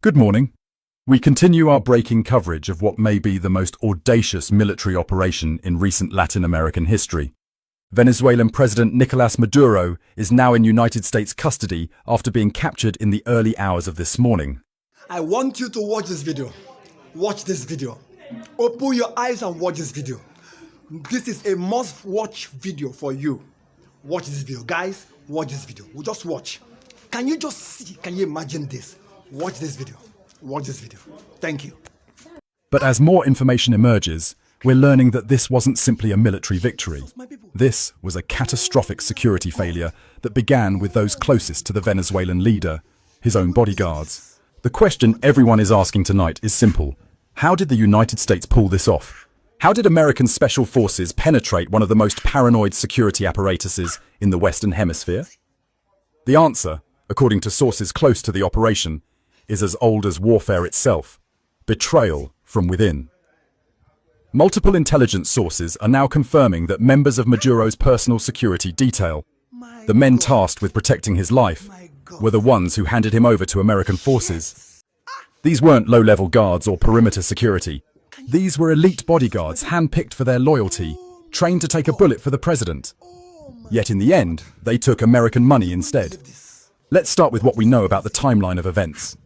Good morning. We continue our breaking coverage of what may be the most audacious military operation in recent Latin American history. Venezuelan President Nicolás Maduro is now in United States custody after being captured in the early hours of this morning. I want you to watch this video. Watch this video. Open your eyes and watch this video. This is a must-watch video for you. Watch this video. Guys, watch this video. Just watch. Can you just see? Can you imagine this? Watch this video. Watch this video. Thank you. But as more information emerges, we're learning that this wasn't simply a military victory. This was a catastrophic security failure that began with those closest to the Venezuelan leader, his own bodyguards. The question everyone is asking tonight is simple. How did the United States pull this off? How did American special forces penetrate one of the most paranoid security apparatuses in the Western Hemisphere? The answer, according to sources close to the operation, is as old as warfare itself: betrayal from within. Multiple intelligence sources are now confirming that members of Maduro's personal security detail, the men tasked with protecting his life, were the ones who handed him over to American forces. These weren't low-level guards or perimeter security. These were elite bodyguards handpicked for their loyalty, trained to take a bullet for the president. Yet in the end, they took American money instead. Let's start with what we know about the timeline of events.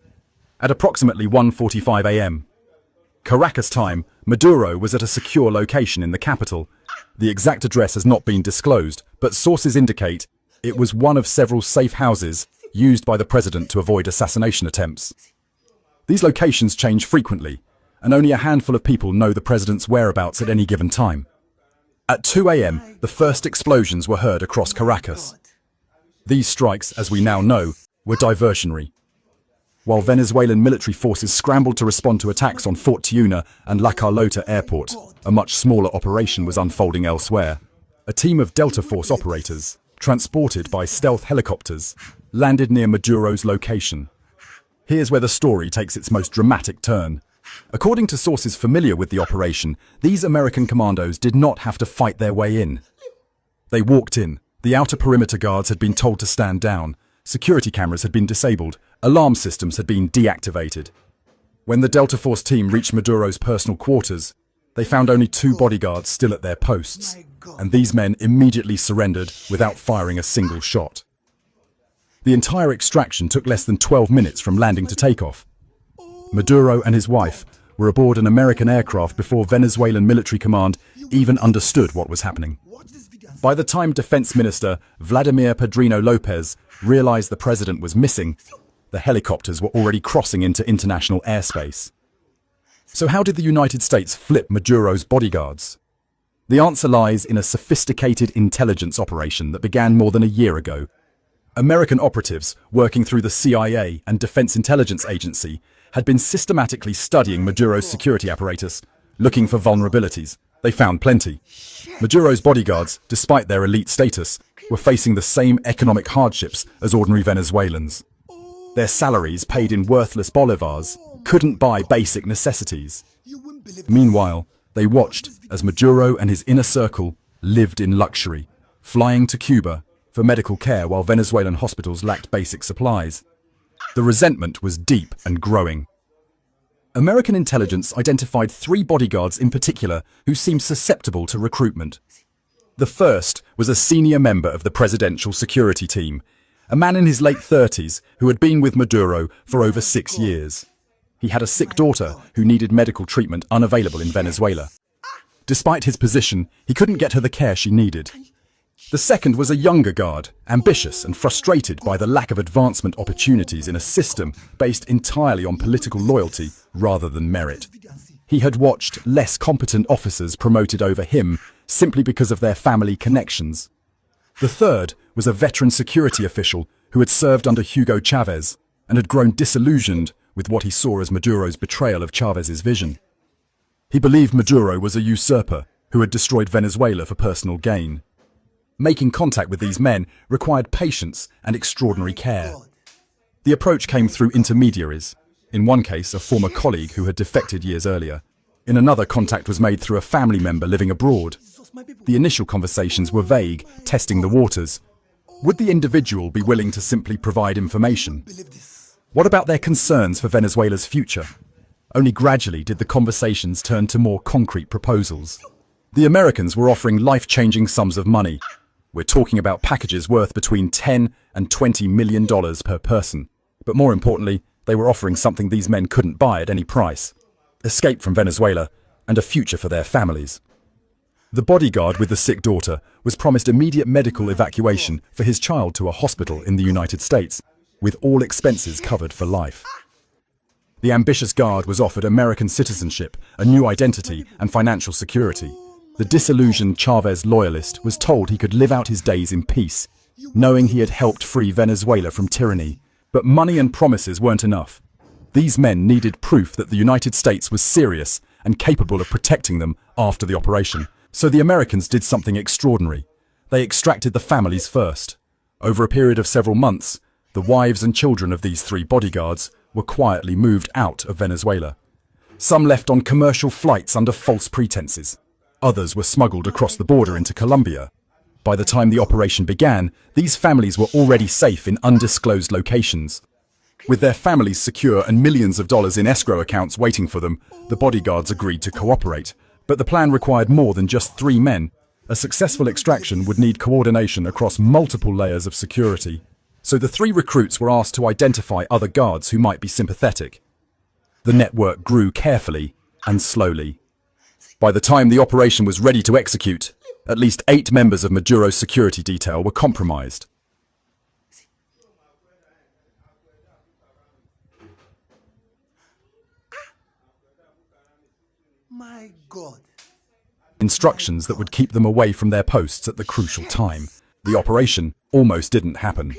At approximately 1:45 a.m. Caracas time, Maduro was at a secure location in the capital. The exact address has not been disclosed, but sources indicate it was one of several safe houses used by the president to avoid assassination attempts. These locations change frequently, and only a handful of people know the president's whereabouts at any given time. At 2 a.m., the first explosions were heard across Caracas. These strikes, as we now know, were diversionary. While Venezuelan military forces scrambled to respond to attacks on Fort Tiuna and La Carlota airport, a much smaller operation was unfolding elsewhere. A team of Delta Force operators, transported by stealth helicopters, landed near Maduro's location. Here's where the story takes its most dramatic turn. According to sources familiar with the operation, these American commandos did not have to fight their way in. They walked in. The outer perimeter guards had been told to stand down. Security cameras had been disabled. Alarm systems had been deactivated. When the Delta Force team reached Maduro's personal quarters, they found only 2 bodyguards still at their posts, and these men immediately surrendered without firing a single shot. The entire extraction took less than 12 minutes from landing to takeoff. Maduro and his wife were aboard an American aircraft before Venezuelan military command even understood what was happening. By the time Defense Minister Vladimir Padrino Lopez realized the president was missing, the helicopters were already crossing into international airspace. So how did the United States flip Maduro's bodyguards? The answer lies in a sophisticated intelligence operation that began more than a year ago. American operatives, working through the CIA and Defense Intelligence Agency, had been systematically studying Maduro's security apparatus, looking for vulnerabilities. They found plenty. Maduro's bodyguards, despite their elite status, were facing the same economic hardships as ordinary Venezuelans. Their salaries, paid in worthless bolivars, couldn't buy basic necessities. Meanwhile, they watched as Maduro and his inner circle lived in luxury, flying to Cuba for medical care while Venezuelan hospitals lacked basic supplies. The resentment was deep and growing. American intelligence identified 3 bodyguards in particular who seemed susceptible to recruitment. The first was a senior member of the presidential security team, a man in his late 30s who had been with Maduro for over 6 years. He had a sick daughter who needed medical treatment unavailable in Venezuela. Despite his position, he couldn't get her the care she needed. The second was a younger guard, ambitious and frustrated by the lack of advancement opportunities in a system based entirely on political loyalty rather than merit. He had watched less competent officers promoted over him simply because of their family connections. The third was a veteran security official who had served under Hugo Chavez and had grown disillusioned with what he saw as Maduro's betrayal of Chavez's vision. He believed Maduro was a usurper who had destroyed Venezuela for personal gain. Making contact with these men required patience and extraordinary care. The approach came through intermediaries. In one case, a former colleague who had defected years earlier. In another, contact was made through a family member living abroad. The initial conversations were vague, testing the waters. Would the individual be willing to simply provide information? What about their concerns for Venezuela's future? Only gradually did the conversations turn to more concrete proposals. The Americans were offering life-changing sums of money. We're talking about packages worth between $10 and $20 million per person. But more importantly, they were offering something these men couldn't buy at any price: escape from Venezuela and a future for their families. The bodyguard with the sick daughter was promised immediate medical evacuation for his child to a hospital in the United States, with all expenses covered for life. The ambitious guard was offered American citizenship, a new identity, and financial security. The disillusioned Chavez loyalist was told he could live out his days in peace, knowing he had helped free Venezuela from tyranny. But money and promises weren't enough. These men needed proof that the United States was serious and capable of protecting them after the operation. So the Americans did something extraordinary. They extracted the families first. Over a period of several months, the wives and children of these three bodyguards were quietly moved out of Venezuela. Some left on commercial flights under false pretenses. Others were smuggled across the border into Colombia. By the time the operation began, these families were already safe in undisclosed locations. With their families secure and millions of dollars in escrow accounts waiting for them, the bodyguards agreed to cooperate. But the plan required more than just 3 men. A successful extraction would need coordination across multiple layers of security. So the 3 recruits were asked to identify other guards who might be sympathetic. The network grew carefully and slowly. By the time the operation was ready to execute, at least 8 members of Maduro's security detail were compromised. My God. Instructions that would keep them away from their posts at the crucial time. The operation almost didn't happen.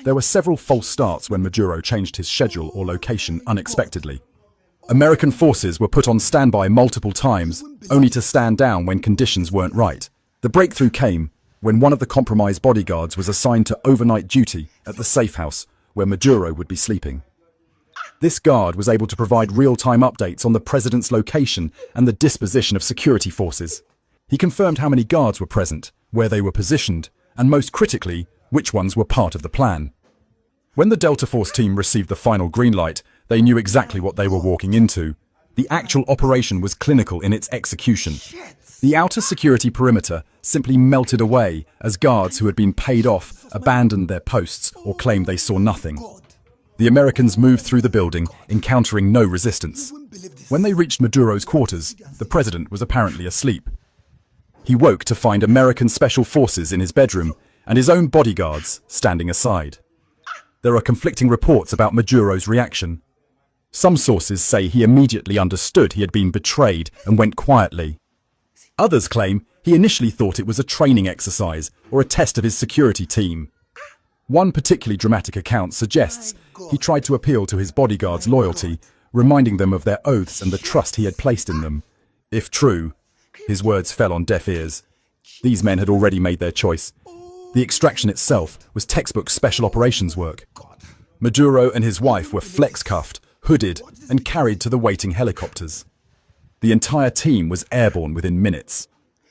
There were several false starts when Maduro changed his schedule or location unexpectedly. American forces were put on standby multiple times, only to stand down when conditions weren't right. The breakthrough came when one of the compromised bodyguards was assigned to overnight duty at the safe house where Maduro would be sleeping. This guard was able to provide real-time updates on the president's location and the disposition of security forces. He confirmed how many guards were present, where they were positioned, and most critically, which ones were part of the plan. When the Delta Force team received the final green light, they knew exactly what they were walking into. The actual operation was clinical in its execution. The outer security perimeter simply melted away as guards who had been paid off abandoned their posts or claimed they saw nothing. The Americans moved through the building, encountering no resistance. When they reached Maduro's quarters, the president was apparently asleep. He woke to find American special forces in his bedroom and his own bodyguards standing aside. There are conflicting reports about Maduro's reaction. Some sources say he immediately understood he had been betrayed and went quietly. Others claim he initially thought it was a training exercise or a test of his security team. One particularly dramatic account suggests he tried to appeal to his bodyguards' loyalty, reminding them of their oaths and the trust he had placed in them. If true, his words fell on deaf ears. These men had already made their choice. The extraction itself was textbook special operations work. Maduro and his wife were flex-cuffed, hooded, and carried to the waiting helicopters. The entire team was airborne within minutes.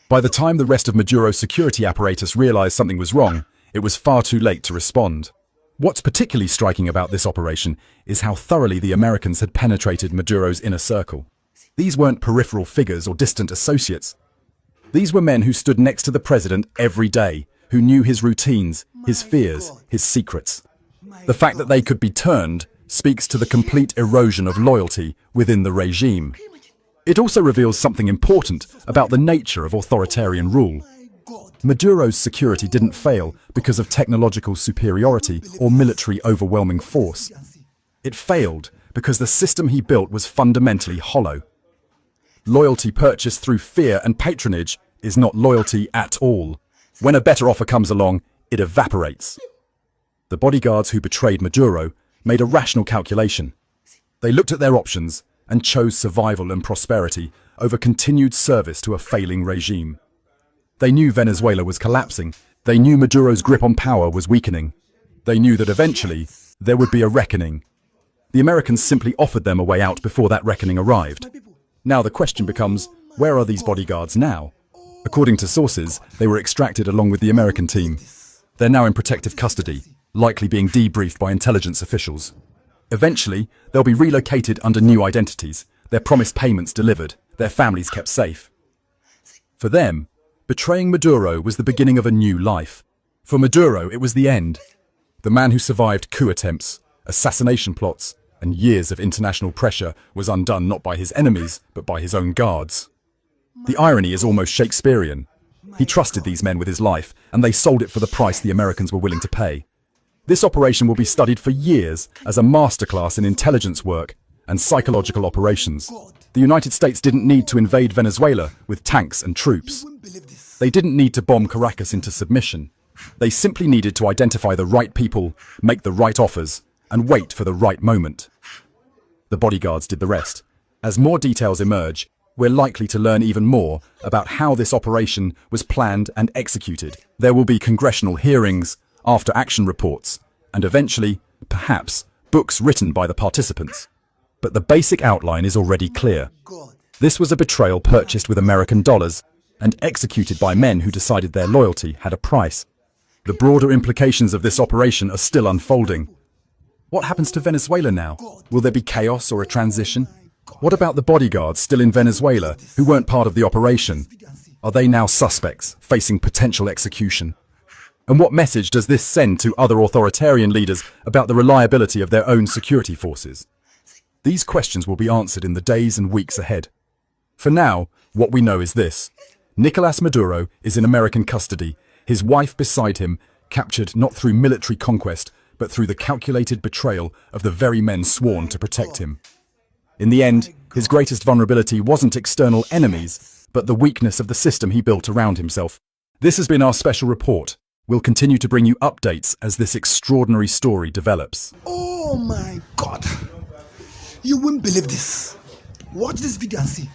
By the time the rest of Maduro's security apparatus realized something was wrong, it was far too late to respond. What's particularly striking about this operation is how thoroughly the Americans had penetrated Maduro's inner circle. These weren't peripheral figures or distant associates. These were men who stood next to the president every day, who knew his routines, his fears, his secrets. The fact that they could be turned speaks to the complete erosion of loyalty within the regime. It also reveals something important about the nature of authoritarian rule. Maduro's security didn't fail because of technological superiority or military overwhelming force. It failed because the system he built was fundamentally hollow. Loyalty purchased through fear and patronage is not loyalty at all. When a better offer comes along, it evaporates. The bodyguards who betrayed Maduro made a rational calculation. They looked at their options and chose survival and prosperity over continued service to a failing regime. They knew Venezuela was collapsing. They knew Maduro's grip on power was weakening. They knew that eventually there would be a reckoning. The Americans simply offered them a way out before that reckoning arrived. Now the question becomes, where are these bodyguards now? According to sources, they were extracted along with the American team. They're now in protective custody. likely being debriefed by intelligence officials. Eventually, they'll be relocated under new identities, their promised payments delivered, their families kept safe. For them, betraying Maduro was the beginning of a new life. For Maduro, it was the end. The man who survived coup attempts, assassination plots, and years of international pressure was undone not by his enemies, but by his own guards. The irony is almost Shakespearean. He trusted these men with his life, and they sold it for the price the Americans were willing to pay. This operation will be studied for years as a masterclass in intelligence work and psychological operations. The United States didn't need to invade Venezuela with tanks and troops. They didn't need to bomb Caracas into submission. They simply needed to identify the right people, make the right offers, and wait for the right moment. The bodyguards did the rest. As more details emerge, we're likely to learn even more about how this operation was planned and executed. There will be congressional hearings, after-action reports, and eventually, perhaps, books written by the participants. But the basic outline is already clear. This was a betrayal purchased with American dollars and executed by men who decided their loyalty had a price. The broader implications of this operation are still unfolding. What happens to Venezuela now? Will there be chaos or a transition? What about the bodyguards still in Venezuela who weren't part of the operation? Are they now suspects, facing potential execution? And what message does this send to other authoritarian leaders about the reliability of their own security forces? These questions will be answered in the days and weeks ahead. For now, what we know is this. Nicolás Maduro is in American custody, his wife beside him, captured not through military conquest, but through the calculated betrayal of the very men sworn to protect him. In the end, his greatest vulnerability wasn't external enemies, but the weakness of the system he built around himself. This has been our special report. We'll continue to bring you updates as this extraordinary story develops. Oh my God! You wouldn't believe this. Watch this video and see.